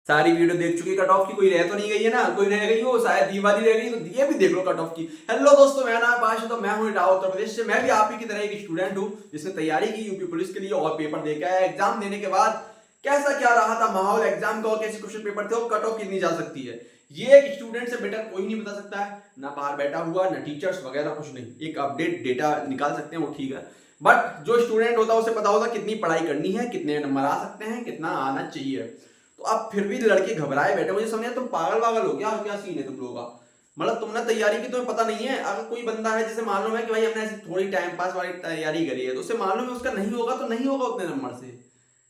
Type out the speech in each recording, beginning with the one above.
सारी वीडियो देख चुकी कट ऑफ की, कोई रह तो नहीं गई है ना, कोई रह गई हो शायद ये वाली रह गई तो ये भी देख लो कट ऑफ की। हेलो दोस्तों, मेरा नाम पाश है, तो मैं हूँ इटावा उत्तर प्रदेश से। मैं भी आप ही की तरह एक स्टूडेंट हूँ जिसने तैयारी की यूपी पुलिस के लिए और पेपर दे के आया। एग्जाम देने के बाद कैसा क्या रहा था माहौल एग्जाम का और कैसे क्वेश्चन पेपर थे और कट ऑफ कितनी जा सकती है, ये एक स्टूडेंट से बेटर कोई नहीं बता सकता है। ना बाहर बैठा हुआ, ना टीचर्स वगैरह, कुछ नहीं। एक अपडेट डेटा निकाल सकते हैं वो ठीक है, बट जो स्टूडेंट होता है उसे पता होता कितनी पढ़ाई करनी है, कितने नंबर आ सकते हैं, कितना आना चाहिए। तो अब फिर भी लड़के घबराए बैठे। मुझे समझ तुम पागल वागल हो क्या, क्या सीन है तुम लोगों का? मतलब तुमने तैयारी की, तुम्हें पता नहीं है। अगर कोई बंदा है जिसे मालूम है कि भाई हमने ऐसी थोड़ी टाइम पास वाली तैयारी करी है, तो उसे मालूम है उसका नहीं होगा तो नहीं होगा उतने नंबर से,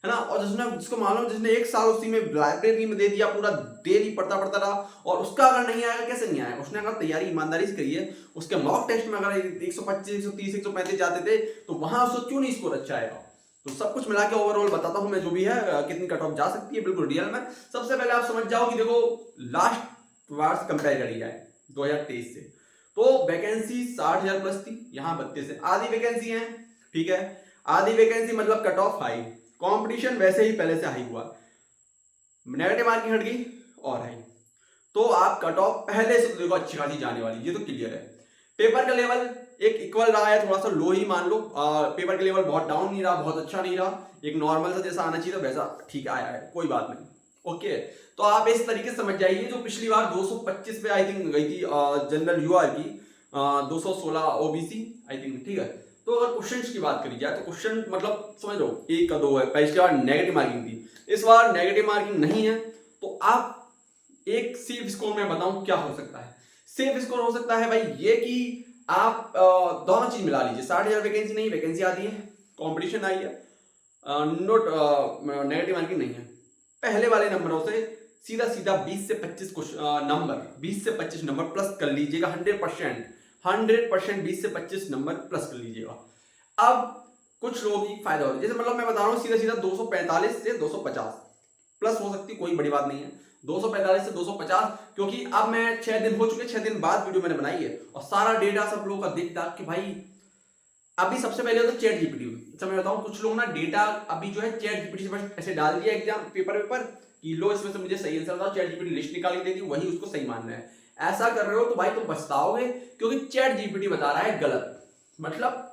है ना। और जिसको मालूम, जिसने एक साल उसी में लाइब्रेरी में दे दिया, पूरा डेली पढ़ता पढ़ता रहा और उसका अगर नहीं आएगा, कैसे नहीं आएगा? उसने अगर तैयारी ईमानदारी से करी है, उसके मॉक टेस्ट में अगर 125 130 135 जाते थे तो वहां उसको क्यों नहीं स्कोर अच्छा आएगा? तो सब कुछ मिला के ओवरऑल बताता हूं मैं जो भी है, कितनी कट ऑफ जा सकती है बिल्कुल रियल में। सबसे पहले आप समझ जाओ कि देखो, लास्ट बार से कंपेयर करी जाए 2023 से, तो वैकेंसी 60,000 प्लस थी, यहाँ 32 है। आधी वैकेंसी है, ठीक है। आधी वैकेंसी मतलब कट ऑफ हाई, कंपटीशन वैसे ही पहले से हाई हुआ, नेगेटिव मार्किंग हट गई और हाई, तो आप कट ऑफ पहले से तो देखो अच्छी खासी जाने वाली, ये तो क्लियर है। पेपर का लेवल एक इक्वल रहा है, थोड़ा सा लो ही मान लो। पेपर का लेवल बहुत डाउन नहीं रहा, बहुत अच्छा नहीं रहा, एक नॉर्मल सा जैसा आना चाहिए था वैसा ठीक आया है, कोई बात नहीं। ओके, तो आप इस तरीके से समझ जाइए, जो पिछली बार 225 पे आई थिंक गई थी जनरल यूआर की, 216 ओबीसी आई थिंक, ठीक है। तो अगर क्वेश्चंस की बात करी जाए तो क्वेश्चन मतलब समझ लो एक का दो है। पिछली बार नेगेटिव मार्किंग थी, इस बार नेगेटिव मार्किंग नहीं है। तो आप एक सेफ स्कोर में बताऊं क्या हो सकता है। सेफ स्कोर हो सकता है भाई ये कि आप दोनों चीज मिला लीजिए। 60,000 वैकेंसी नहीं, वैकेंसी आती है, कंपटीशन आई है, नोट नेगेटिव मार्किंग नहीं है। पहले वाले नंबरों से सीधा सीधा 20 से 25 नंबर, 20 से 25 नंबर प्लस कर लीजिएगा। 100% 20 से 25 नंबर प्लस कर लीजिएगा। अब कुछ लोगों की फायदा हो रहा है, जैसे मतलब मैं बता रहा हूँ सीधा सीधा 245 से 250 प्लस हो सकती, कोई बड़ी बात नहीं है। 245 से 250, क्योंकि अब मैं 6 दिन हो चुके, 6 दिन बाद वीडियो मैंने बनाई है और सारा डेटा सब लोगों का देख दाख के भाई अभी सबसे पहले तो चैट जीपीटी। अच्छा मैं बताऊं, कुछ लोग ना डेटा अभी जो है चैट जीपीटी से बस ऐसे डाल दिया एग्जाम पेपर कि लो इसमें से मुझे सही आंसर बताओ, चैट जीपीटी लिस्ट निकाल के दे दी, वही उसको सही मान रहे हैं। ऐसा कर रहे हो तो भाई तुम पछताओगे, क्योंकि चैट जीपीटी बता रहा है गलत। मतलब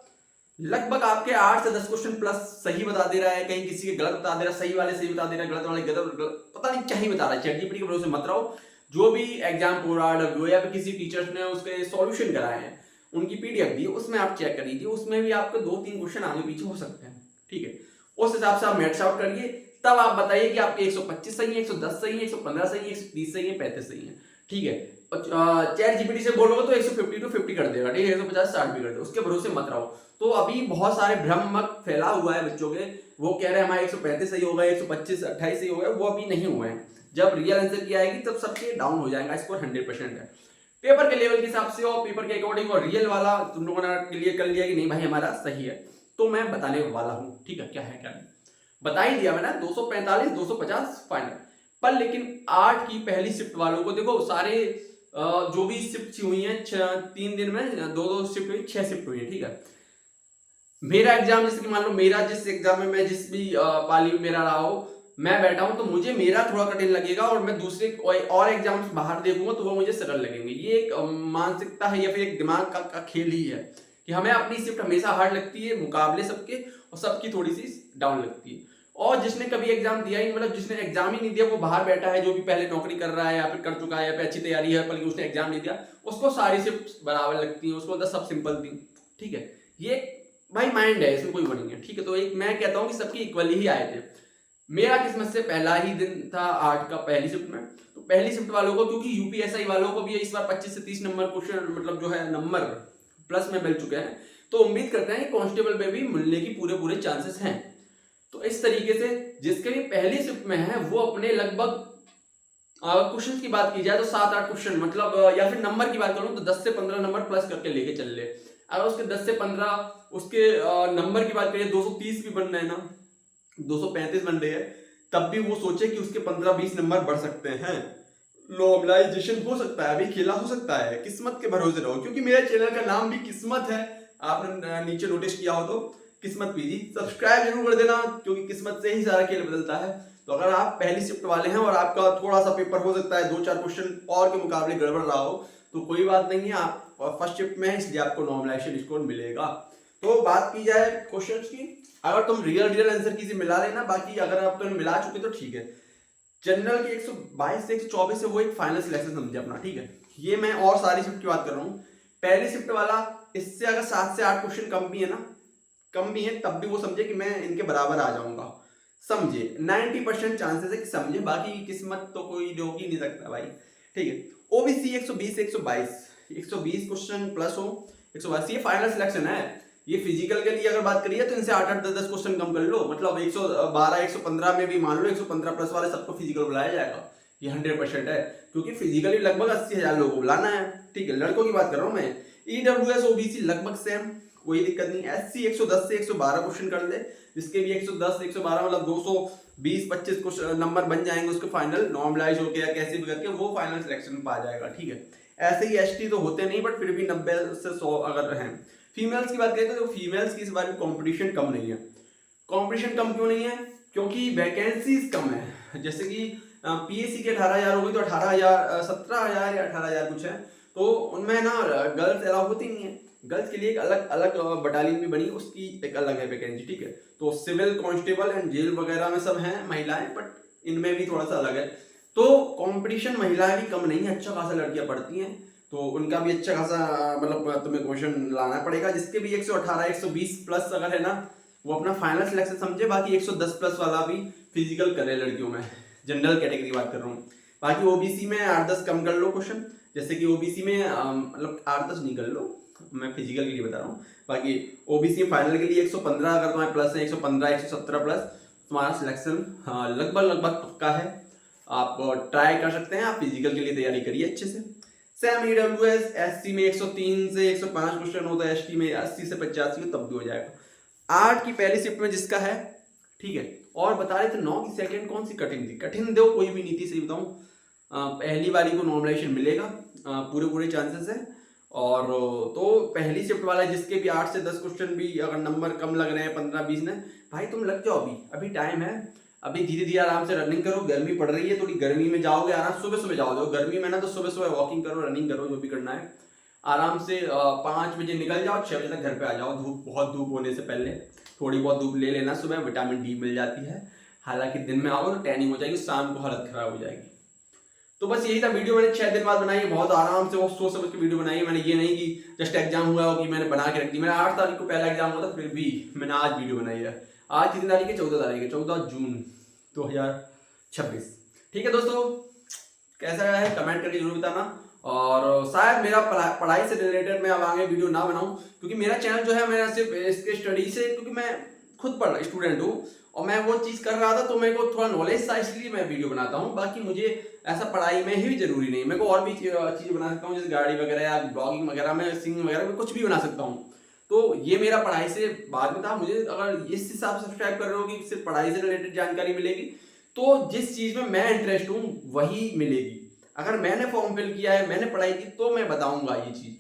लगभग आपके 8 से 10 क्वेश्चन प्लस सही बता दे रहा है, कहीं किसी के गलत बता दे रहा है, सही वाले सही बता दे रहा है, गलत वाले गलत, पता नहीं क्या ही बता रहा है। चैट जीपीटी के भरोसे मत रहो। जो भी एग्जाम पूरा डब्ल्यू या फिर किसी टीचर्स ने उसके सॉल्यूशन कराए हैं, उनकी पीडीएफ दी, उसमें आप चेक कर लीजिए, उसमें भी आपको 2-3 क्वेश्चन आगे पीछे हो सकते हैं, ठीक है। उस हिसाब से आप मैच आउट करिए, तब आप बताइए कि आपके 125 सही है, 110 सही है, 115 सही है, 130 सही है, 35 सही है, ठीक है। चैट जीपीटी से बोलोगे तो 150 to 50 कर देगा, ठीक है, 150 60 भी कर देगा, उसके भरोसे मत रहो। तो अभी बहुत सारे भ्रम मत फैला हुआ है बच्चों के, वो कह रहे हैं हमारे 135 सही होगा, 125 28 सही होगा, वो अभी नहीं हुए हैं। जब रियल आंसर की आएगी तब सबके डाउन हो जाएगा, स्कोर 100% है पेपर के लेवल के हिसाब से और पेपर के अकॉर्डिंग। और रियल वाला तुम लोगों ने क्लियर कर लिया कि नहीं भाई हमारा सही है, तो मैं बताने वाला हूं, ठीक है, क्या है क्या नहीं बता ही दिया मैंने। 245 250 फाइनल पर। लेकिन 8 की पहली शिफ्ट वालों को देखो, सारे जो भी शिफ्ट हुई है 3 दिन में 2-2 शिफ्ट हुई, 6 शिफ्ट हुई है, ठीक है। मेरा एग्जाम जैसे कि मान लो मेरा जिस एग्जाम में मैं जिस भी पाली में मेरा रहा हो, मैं बैठा हूं तो मुझे मेरा थोड़ा कठिन लगेगा और मैं दूसरे और एग्जाम्स बाहर देखूंगा तो वो मुझे सरल लगेंगे। ये एक मानसिकता है या फिर एक दिमाग का खेल ही है कि हमें अपनी शिफ्ट हमेशा हार्ड लगती है मुकाबले सबके, और सबकी थोड़ी सी डाउन लगती है। और जिसने कभी एग्जाम दिया ही, मतलब जिसने एग्जाम ही नहीं दिया, वो बाहर बैठा है, जो भी पहले नौकरी कर रहा है या फिर कर चुका है या फिर अच्छी तैयारी है बल्कि उसने एग्जाम नहीं दिया, उसको सारी शिफ्ट बराबर लगती है, उसको मतलब सब सिंपल थी, ठीक है। ये भाई माइंड है, इसमें कोई वो नहीं है, ठीक है। तो एक मैं कहता हूँ कि सबकी इक्वली ही आए थे। मेरा किस्मत से पहला ही दिन था 8 का पहली शिफ्ट में, तो पहली शिफ्ट वालों को, क्योंकि यूपीएसआई वालों को भी इस बार 25 से 30 नंबर क्वेश्चन मतलब जो है नंबर प्लस में मिल चुके हैं, तो उम्मीद करते हैं कि कांस्टेबल में भी मिलने की पूरे चांसेस हैं। तो इस तरीके से जिसके भी पहली शिफ्ट में है वो अपने लगभग क्वेश्चन की बात की जाए तो 7-8 क्वेश्चन मतलब या फिर नंबर की बात करूं तो 10 से 15 नंबर प्लस करके लेके चल ले। अगर उसके 10 से 15 उसके नंबर की बात करें, 230 भी बन रहे हैं ना, 235 बन रहे हैं, तब भी वो सोचे कि उसके 15-20 नंबर बढ़ सकते हैं, नॉर्मलाइजेशन हो सकता है, अभी खेला हो सकता है। किस्मत के भरोसे रहो, क्योंकि मेरे चैनल का नाम भी किस्मत है, आपने नीचे नोटिस किया हो तो किस्मत पीजी सब्सक्राइब जरूर कर देना, क्योंकि किस्मत से ही सारा खेल बदलता है। तो अगर आप पहली शिफ्ट वाले हैं और आपका थोड़ा सा पेपर हो सकता है 2-4 क्वेश्चन और के मुकाबले गड़बड़ रहा हो, तो कोई बात नहीं है, आप फर्स्ट शिफ्ट में है इसलिए आपको नॉर्मलाइजेशन स्कोर मिलेगा। तो बात की जाए क्वेश्चंस की, अगर तुम रियल आंसर की मिला लेना, बाकी अगर आप तुम मिला चुके तो ठीक है। जनरल की 122 से 124 है वो एक फाइनल सिलेक्शन समझे अपना, ठीक है। ये मैं और सारी शिफ्ट की बात कर रहा हूँ। पहली शिफ्ट वाला इससे अगर 7 से 8 क्वेश्चन कम भी है ना, कम भी है, तब भी वो समझे कि मैं इनके बराबर आ जाऊंगा, समझे 90% चांसेस है कि समझे, बाकी किस्मत तो कोई रोक ही नहीं सकता भाई, ठीक है। ओबीसी 120 120 क्वेश्चन प्लस हो 122, ये फाइनल सिलेक्शन है। ये फिजिकल के लिए अगर बात करिए तो इनसे 8-8 10-10 क्वेश्चन कम कर लो, मतलब 112 115 में भी मान लो 115 प्लस वाले सबको फिजिकल बुलाया जाएगा, ये 100% है, क्योंकि फिजिकली लगभग 80,000 लोगों को बुलाना है, ठीक है। लड़कों की बात कर रहा हूँ मैं। ईडब्ल्यूएस ओबीसी लगभग सेम, कोई दिक्कत नहीं। एससी 110 से 112 क्वेश्चन कर ले, जिसके भी 110 112 मतलब 220-25 क्वेश्चन नंबर बन जाएंगे उसके फाइनल, नॉर्मलाइज होके या कैसे भी करके वो फाइनल सिलेक्शन में पा जाएगा, ठीक है। ऐसे ही एसटी तो होते नहीं, बट फिर भी 90 से 100 अगर हैं। फीमेल्स की बात करें तो फीमेल्स की इस बार कंपटीशन कम नहीं है। कंपटीशन कम क्यों नहीं है? क्योंकि वैकेंसीज कम है। जैसे कि पीएससी के 18,000 हो गई, तो 18,000 17,000 या 18,000 कुछ है, तो उनमें ना गर्ल्स अलाउ होती नहीं है। गर्ल्स के लिए एक अलग अलग बटालियन भी बनी, उसकी एक अलग है वैकेंसी, ठीक है। तो सिविल कांस्टेबल एंड जेल वगैरह में सब हैं महिलाएं, बट इनमें भी थोड़ा सा अलग है। तो कंपटीशन महिलाएं भी कम नहीं है, अच्छा खासा लड़कियां पढ़ती हैं, तो उनका भी अच्छा खासा मतलब तुम्हें क्वेश्चन लाना पड़ेगा। जिसके भी 118 120 प्लस अगर है ना, वो अपना फाइनल सिलेक्शन समझे, बाकी 110 प्लस वाला भी फिजिकल करे लड़कियों में, जनरल कैटेगरी बात कर रहा हूँ। बाकी ओबीसी में 8-10 कम कर लो क्वेश्चन, जैसे कि ओबीसी में मतलब 8-10 नहीं कर लो, मैं फिजिकल के लिए बता रहा हूँ। बाकी ओबीसी फाइनल के लिए 115 अगर तुम्हारे प्लस है, 115 117 प्लस तुम्हारा सिलेक्शन लगभग पक्का है। आप ट्राई कर सकते हैं, आप फिजिकल के लिए तैयारी करिए अच्छे से। सेम ईडब्ल्यूएस एससी में 103 से 105 क्वेश्चन होता है, एसटी में 80 से 85 तब भी हो जाएगा। 8 की पहली शिफ्ट में जिसका है, ठीक है। और बता रहे थे 9 की सेकंड कौन सी कठिन थी? कठिन दो कोई भी नीति से बताऊं, पहली वाली को नॉर्मलाइजेशन मिलेगा, पूरे चांसेस है। और तो पहली शिफ्ट वाला जिसके भी 8 से 10 क्वेश्चन भी अगर नंबर कम लग रहे हैं 15-20 ने, भाई तुम लग जाओ, अभी टाइम है, अभी धीरे धीरे आराम से रनिंग करो। गर्मी पड़ रही है, थोड़ी गर्मी में जाओगे आराम, सुबह जाओगे, गर्मी में ना तो सुबह वॉकिंग करो, रनिंग करो, जो भी करना है आराम से 5 बजे निकल जाओ, 6 बजे तक घर पे आ जाओ। बहुत धूप होने से पहले थोड़ी बहुत धूप ले लेना, सुबह विटामिन डी मिल जाती है। हालांकि दिन में आओगे तो टैनिंग हो जाएगी, शाम को हालत खराब हो जाएगी। तो बस यही था वीडियो, मैंने 6 दिन बाद बनाई है, बहुत आराम से और सोच समझ के वीडियो बनाई है मैंने। ये नहीं कि जस्ट एग्जाम हुआ हो कि मैंने बना के रख दी। मेरा 8 तारीख को पहला एग्जाम हुआ था, फिर भी मैंने आज वीडियो बनाई है। आज कितनी तारीख है? 14 तारीख है, 14 जून 2026। ठीक है दोस्तों, कैसा है कमेंट करके जरूर बताना। और शायद मेरा पढ़ाई से रिलेटेड मैं अब आगे वीडियो ना बनाऊं, क्योंकि मेरा चैनल जो है, मेरा सिर्फ इसके स्टडी से, क्योंकि मैं खुद पढ़ स्टूडेंट हूँ और मैं वो चीज़ कर रहा था, तो मेरे को थोड़ा नॉलेज था, इसलिए मैं वीडियो बनाता हूँ। बाकी मुझे ऐसा पढ़ाई में ही जरूरी नहीं, मेरे को और भी चीज़ें बना सकता हूँ, जैसे गाड़ी वगैरह या ब्लॉगिंग वगैरह में, सिंगिंग वगैरह में कुछ भी बना सकता हूँ। तो ये मेरा पढ़ाई से बाद में था। मुझे अगर इस हिसाब से सब्सक्राइब कर रहे हो कि सिर्फ पढ़ाई से रिलेटेड जानकारी मिलेगी, तो जिस चीज़ में मैं इंटरेस्ट हूँ वही मिलेगी। अगर मैंने फॉर्म फिल किया है, मैंने पढ़ाई की, तो मैं बताऊंगा ये चीज़,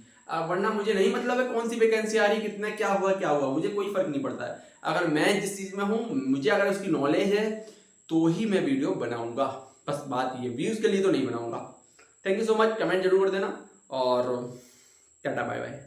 वरना मुझे नहीं मतलब है कौन सी वैकेंसी आ रही, कितना क्या हुआ, मुझे कोई फर्क नहीं पड़ता है। अगर मैं जिस चीज़ में हूँ, मुझे अगर उसकी नॉलेज है तो ही मैं वीडियो बनाऊंगा। बस बात ये, व्यूज़ के लिए तो नहीं बनाऊंगा। Thank you so much, comment जरूर कर देना और टाटा बाय बाय।